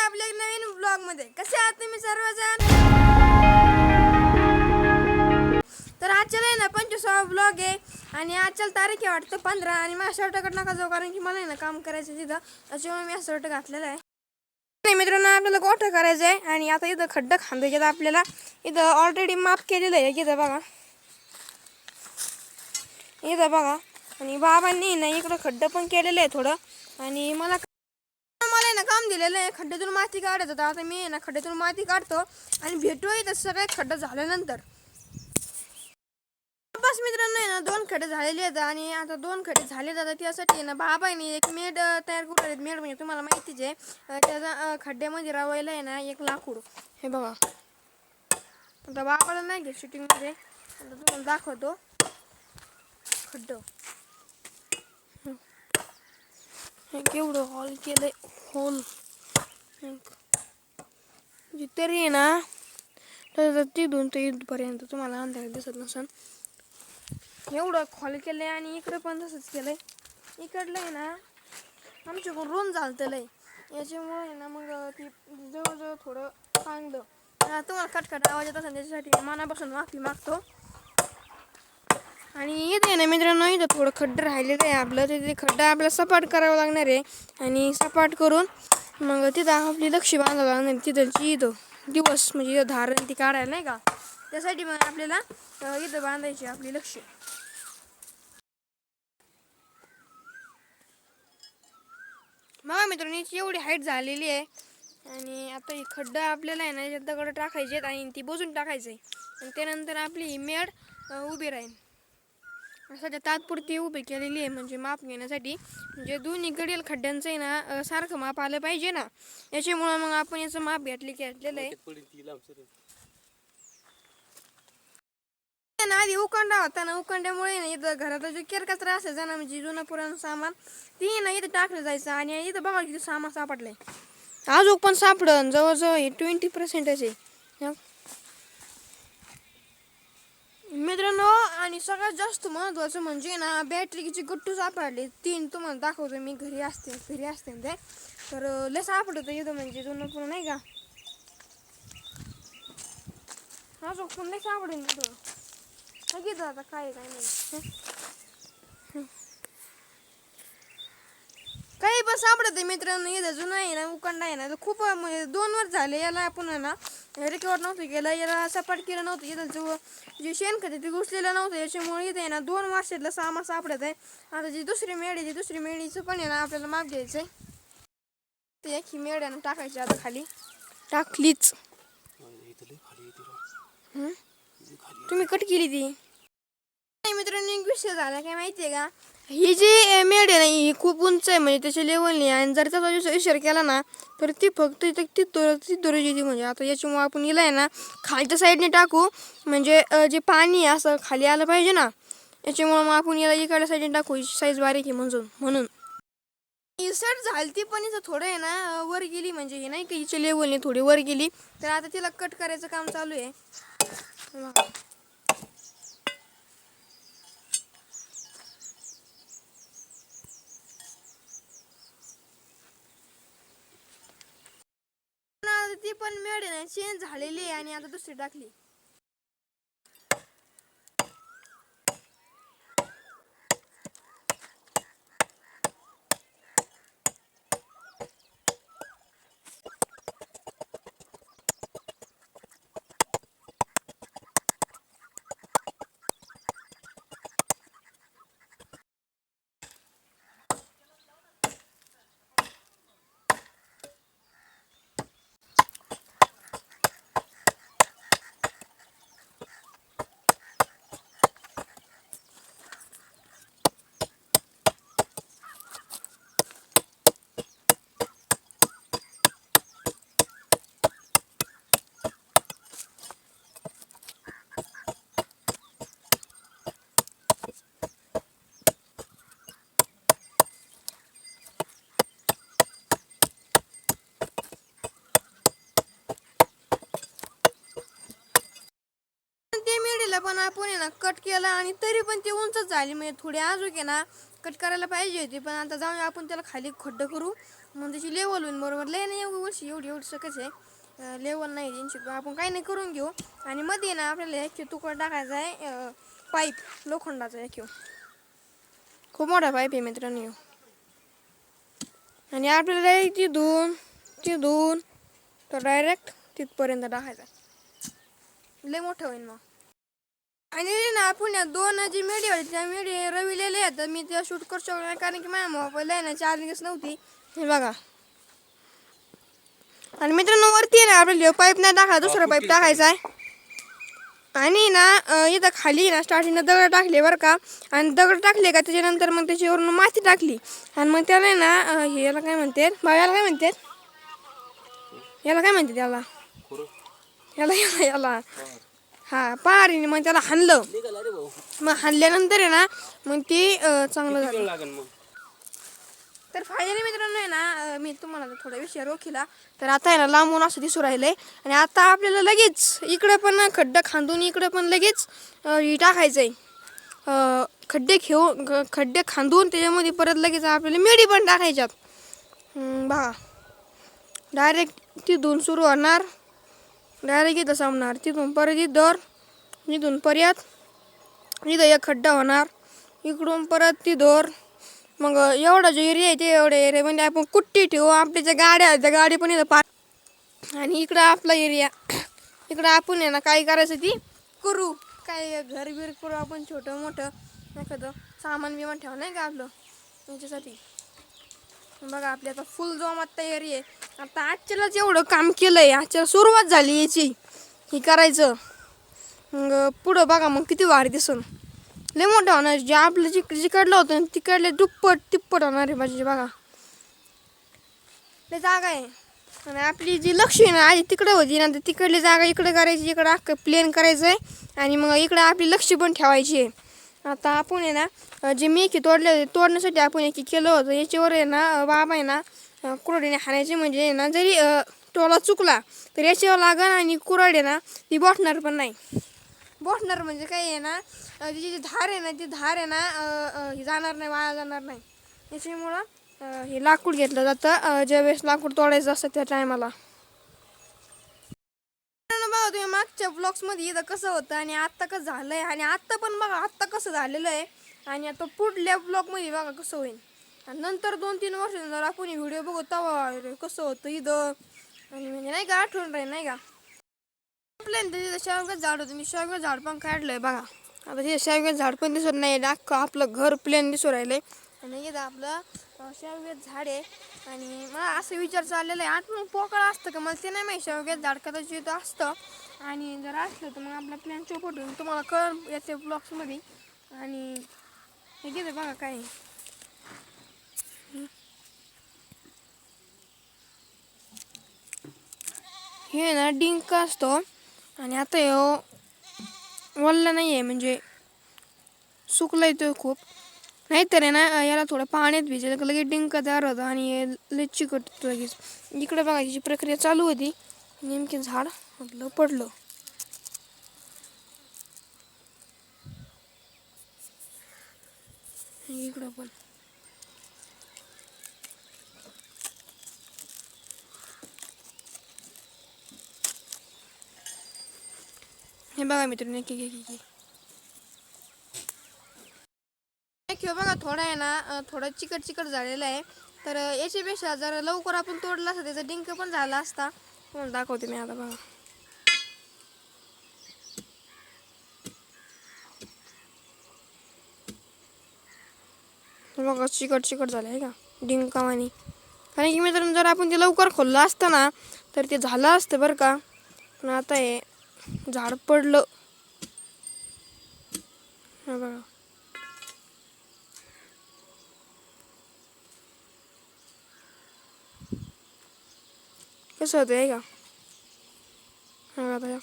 आपल्या नवीन ब्लॉग मध्ये. कसे आहात तुम्ही सर्वजण? तर आजच्या आहे ना 25वा ब्लॉग आहे आणि आजच्या तारीख आहे वाटतं 15 आणि माझ्या शर्टकडे नका जाऊ कारण की मला आहे ना काम करायचं तिथं, त्याच्यामुळे मी शर्ट घातलेला आहे. मित्रांनो आपल्याला गोठा करायचं आहे आणि आता इथं खड्डा खांदायचे आपल्याला. इथं ऑलरेडी माप केलेलं आहे इथं बघा, इथं बघा. आणि बाबांनी ना इकडं खड्डा पण केलेलं आहे थोडं. आणि मला ना काम दिलेलं आहे खड्ड्यातून माती काढायचं. तर आता मी ना खड्ड्यातून माती काढतो आणि भेटू इथं सगळे खड्डा झाल्यानंतर. बस मित्रांनो आहे ना 2 खड्डे झालेले आहेत आणि आता 2 खड्डे झाले जातात. त्यासाठी ना बाबांनी एक मेड तयार करून आहेत. मेड म्हणजे तुम्हाला माहितीच आहे, त्याचा खड्ड्यामध्ये रावायला आहे ना एक लाकूड. हे बघा, आता बाबाला नाही घेत शूटिंगमध्ये, आता तुम्हाला दाखवतो खड्ड. हे केवढं हॉल केलंय, होल तरी आहे ना तर तिथून ते इथपर्यंत तुम्हाला अंदाज दिसत नसेल एवढं खोल केलंय. आणि इकडं पण तसंच केलंय. इकडलं आहे ना आमच्याकडून रूम झालतलंय, याच्यामुळे ना मग ती जवळजवळ थोडं चांगलं. तुम्हाला कटकट आवाज येत असेल त्याच्यासाठी मनापासून माफी मागतो. आणि इथे ना मित्रांनो इथं थोडं खड्डं राहिलेलं आहे आपलं, तिथे खड्डा आपल्याला सपाट करावं लागणार आहे. आणि सपाट करून मग तिथं आपली लक्ष बांधावं लागणार. तिथलची इथं दिवस म्हणजे इथं धारण ती काढायला नाही का, त्यासाठी मग आपल्याला इथं बांधायची आपली लक्ष. बघा मित्रांनो याची एवढी हाईट झालेली आहे आणि आता ही खड्डा आपल्याला आहे ना याच्यात दगड टाकायचे आहेत आणि ती बुजून टाकायचं आहे. आणि त्यानंतर आपली ही मेड उभी राहील. सध्या तात्पुरती उभी केलेली आहे म्हणजे माप घेण्यासाठी, म्हणजे दोन्ही कडील खड्ड्यांचं आहे ना सारखं माप आलं पाहिजे ना, याच्यामुळं मग आपण याचं माप घेतलेलं आहे. आधी उकंडा होता ना, उकंड्यामुळे ना इथं घराचा जो केरकचरा असायचा ना म्हणजे जुनं पुराण सामान ती ना इथं टाकलं जायचं. आणि इथं बघा किती सामान सापडलंय, अजून पण सापडन जवळजवळ 20% आहे मित्रांनो. आणि सगळ्यात जास्त महत्त्वाचं म्हणजे ना बॅटरीची गट्टू सापडले 3. तुम्हाला दाखवतो मी, घरी असते ते तर लय सापडतं इथं म्हणजे जुनं पुरं नाही का, अजून पण लय सापडेल इथं. बघितलं आता काय नाही काही पण सापडत मित्रांनो. इथं जुनं आहे ना उकंडा आहे ना, खूप म्हणजे 2 वर्ष झाले याला आपण ना रिकवर नव्हतं केलं, याला सपाट केलं नव्हतं. इथं जे शेणखत ते घुसलेलं नव्हतं, याच्यामुळे इथे आहे ना 2 वर्षातलं सामान सापडत आहे. आता जी दुसरी मेड आहे ती दुसरी मेडीचं पण आहे ना आपल्याला माप घ्यायचं आहे. ते एक ही मेड आहे ना टाकायची आता खाली, टाकलीच. तुम्ही कट केली ती मित्रांनो. एक विषय झाला काय माहिती आहे का, ही जी मेड आहे ना ही खूप उंच आहे म्हणजे त्याच्या लेवलने. आणि जर त्याचा इशारा केला ना तर ती फक्त ती दोरच येते. म्हणजे आता याच्यामुळे आपण हिला आहे ना खालच्या साईडने टाकू, म्हणजे जे पाणी असं खाली आलं पाहिजे ना, याच्यामुळे मग आपण याला इकडल्या साईडने टाकू. साईज बारीक आहे म्हणून ही सट झाली ती. पण हिचं थोडं आहे ना वर गेली, म्हणजे हे नाही का हिच्या लेवलने थोडी वर गेली. तर आता तिला कट करायचं काम चालू आहे. ती पण मेड आहे ना चेंज झालेली आहे आणि आता दुसरी टाकली. पण आपण आहे ना कट केला आणि तरी पण ती उंचच झाली. म्हणजे थोडी अजून आहे ना कट करायला पाहिजे होती, पण आता जाऊन आपण त्याला खाली खड्डं करू, मग त्याची लेवल होईल बरोबर. लय नाही वर्षी एवढी सकच आहे, लेवल नाही त्यांची, आपण काही नाही करून घेऊ. आणि मध्ये ना आपल्याला एक तुकडा टाकायचा आहे पाईप लोखंडाचा, एक खूप मोठा पाईप आहे मित्रांनो. आणि आपल्याला तिथून तर डायरेक्ट तिथपर्यंत टाकायचा, लय मोठं होईल मग. आणि ना आपण या 2 जी मेडी होती त्या मेडी रविलेले आहेत, मी त्या शूट करू शकलो नाही कारण की माझ्या मोबाईल आहे ना चार्जिंगच नव्हती. हे बघा. आणि मित्रांनो वरती आहे ना आपल्याला पाईप नाही टाका, दुसरा पाईप टाकायचा आहे. आणि ना इथं खाली ना स्टार्टिंगला दगड टाकले बरं का, आणि दगड टाकले का त्याच्यानंतर मग त्याच्यावरून माती टाकली, आणि मग त्याला ना हे याला काय म्हणतात याला काय म्हणतात याला काय म्हणतात याला याला याला याला हा पहारीने मग त्याला हाणलं. मग हाणल्यानंतर आहे ना मग ती चांगलं झालं. तर फायनली मित्रांनो आहे ना मी तुम्हाला थोडा विषय रोखिला. तर आता आहे ना लांबून असं दिसू राहिलंय, आणि आता आपल्याला लगेच इकडं पण खड्डा खांदून इकडं पण लगेच टाकायचंय. खड्डे खांदून त्याच्यामध्ये परत लगेच आपल्याला मेडी पण टाकायच्यात. बघा डायरेक्ट तिथून सुरू होणार, डायरेक्ट इथं संपणार, तिथून परत इथून परत इथं एक खड्डा होणार, इकडून परत तिथं. मग एवढा जो एरिया आहे ते एवढ्या एरियामध्ये आपण कुट्टी ठेवू, आपल्या ज्या गाड्या आहेत त्या गाडी पण इथं आणि इकडं आपला एरिया. इकडं आपण आहे ना काय करायचं ती करू, काय घर बीर करू आपण, छोटं मोठं एखादं सामान बिमान ठेवा नाही का आपलं याच्यासाठी. बघा आपली आता फुल जोमात तयारी आहे. आता आजच्यालाच एवढं काम केलंय, आजच्याला सुरुवात झाली याची हे करायचं. मग पुढं बघा मग किती वाढ दिसून लय मोठं होणार. जे आपलं जिकडलं होतं तिकडले दुप्पट तिप्पट होणार आहे माझी. बघा लय जागा आहे. आणि आपली जी लक्ष आहे ना आधी तिकडं होती ना, तर तिकडली जागा इकडं करायची, इकडं अख्खं प्लेन करायचं आहे, आणि मग इकडं आपली लक्ष पण ठेवायची आहे. आता आपण आहे ना जे मेथी तोडण्यासाठी आपण एक केलं होतं, याच्यावर आहे ना बाबा आहे ना कुऱ्हाडीने हाणायचे, म्हणजे आहे ना जरी टोला चुकला तर याच्यावर लागन, आणि कुऱ्हाड आहे ना ती बोटणार पण नाही. बोटणार म्हणजे काय आहे ना तिची जी धार आहे ना ती धार आहे ना जाणार नाही, वाया जाणार नाही. याच्यामुळं हे लाकूड घेतलं जातं ज्यावेळेस लाकूड तोडायचं असतं त्या टायमाला. बघा तुम्ही मागच्या ब्लॉग्समध्ये इथं कसं होतं आणि आत्ता कसं झालंय, आणि आत्ता पण बघा आत्ता कसं झालेलं आहे, आणि आता पुढल्या ब्लॉगमध्ये बघा कसं होईल. आणि नंतर 2-3 वर्ष जर आपण व्हिडिओ बघू तेव्हा कसं होतं इथं, आणि म्हणजे नाही का आठवण राहील नाही का. प्लेन तिथं शेवग्याचं झाड होतं, मी शेवग्याचं झाड पण काढलंय बघा. आता तिथे शेवग्याचं झाड पण दिसत नाही, अख्खं आपलं घर प्लेन दिसू राहिलंय, आणि इथं आपलं शेवग्याचं झाड आहे. आणि मला असं विचार चाललेला आहे, आतून पोकळ असतं का मला ते नाही माहिती, शेवग्याचं झाड कदाचित असतं, आणि जर असलं तर मग आपला प्लॅन चौपट होईल, तुम्हाला कळ याच्या ब्लॉग्समध्ये. आणि हे घेते बघा काय हे ना डिंक असतो, आणि आता वल्ला नाही आहे म्हणजे सुकलाय तो खूप, नाहीतर आहे ना याला थोडं पाण्यात भिजलं लगेच डिंक तयार होतं, आणि लय चिकट लगेच. इकडे बघा याची प्रक्रिया चालू होती, नेमके झाड म्हटलं पडलं. इकडं पण हे बघा मित्रांनो बघा थोडा आहे ना थोडा चिकट झालेला आहे. तर याच्यापेक्षा जर लवकर आपण तोडला असता त्याचा डिंक पण झाला असता. तुम्हाला दाखवते मी आता बघा. बघा चिकट झालं आहे का डिंकावानी. कारण की मित्रांनो जर आपण ते लवकर खोललं असतं ना तर ते झालं असतं बरं का. पण आता हे झाड पडलं बघा. कसं होतं आहे का. आता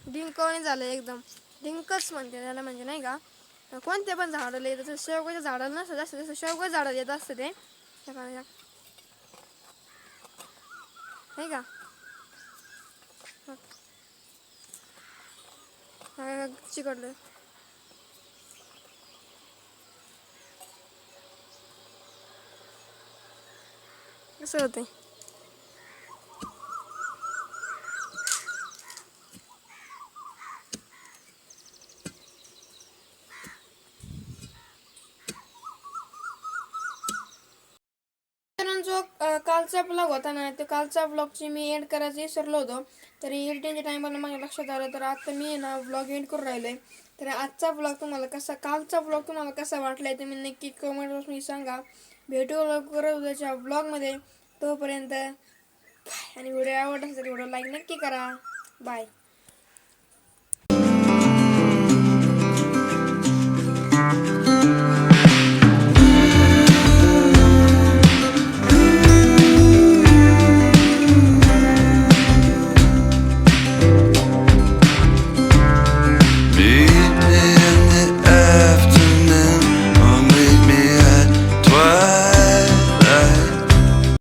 डिंकवानी झालं एकदम. डिंकच म्हणते त्याला म्हणजे नाही का. कोणत्या पण झाडाला येत असं शेवगाच्या झाडाला नसतं जास्त जसं शेवगाच्या झाडाला येत असतं ते नाही का. चिकटलं कसं होतंय. जो कालचा ब्लॉग होता ना, तो कालचा ब्लॉगची मी एंड करायचं विसरलो होतो. तर एडिटिंगच्या टायमाला माझ्या लक्षात आलं, तर आता मी ना ब्लॉग एंड करून राहिलोय. तर आजचा ब्लॉग तुम्हाला कसा, कालचा ब्लॉग तुम्हाला कसा वाटलाय तुम्ही नक्की कमेंटवर सांगा. भेटू लवकरच उद्याच्या ब्लॉगमध्ये. तोपर्यंत आणि व्हिडिओ आवडला असेल तर व्हिडिओ लाईक नक्की करा. बाय.